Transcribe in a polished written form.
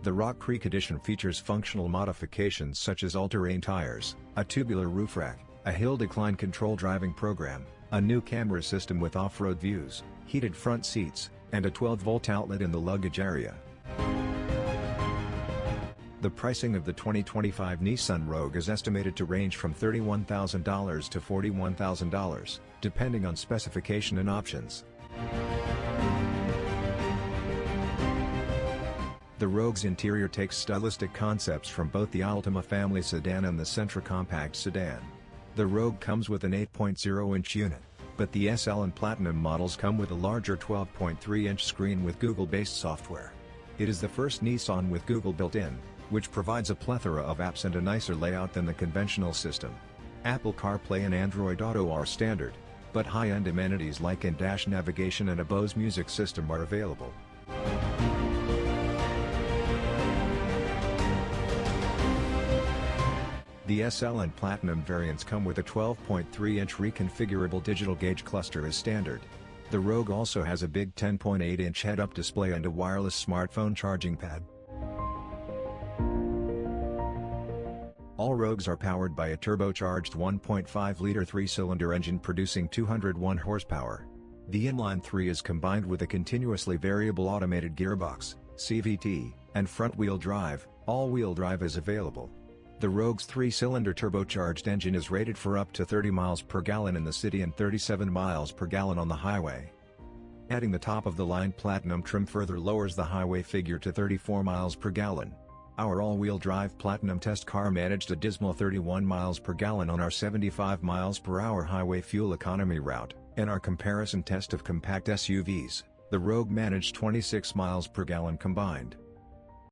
The Rock Creek Edition features functional modifications such as all-terrain tires, a tubular roof rack, a hill decline control driving program, a new camera system with off-road views, heated front seats, and a 12-volt outlet in the luggage area. The pricing of the 2025 Nissan Rogue is estimated to range from $31,000 to $41,000, depending on specification and options. The Rogue's interior takes stylistic concepts from both the Altima family sedan and the Sentra compact sedan. The Rogue comes with an 8.0-inch unit, but the SL and Platinum models come with a larger 12.3-inch screen with Google-based software. It is the first Nissan with Google built-in, which provides a plethora of apps and a nicer layout than the conventional system. Apple CarPlay and Android Auto are standard, but high-end amenities like in-dash navigation and a Bose music system are available. The SL and Platinum variants come with a 12.3-inch reconfigurable digital gauge cluster as standard. The Rogue also has a big 10.8-inch head-up display and a wireless smartphone charging pad. All Rogues are powered by a turbocharged 1.5-liter 3-cylinder engine producing 201 horsepower. The inline-3 is combined with a continuously variable automated gearbox, CVT, and front-wheel drive. All-wheel drive is available. The Rogue's 3-cylinder turbocharged engine is rated for up to 30 miles per gallon in the city and 37 miles per gallon on the highway. Adding the top-of-the-line Platinum trim further lowers the highway figure to 34 miles per gallon. Our all-wheel drive Platinum test car managed a dismal 31 miles per gallon on our 75 miles per hour highway fuel economy route. In our comparison test of compact SUVs, the Rogue managed 26 miles per gallon combined.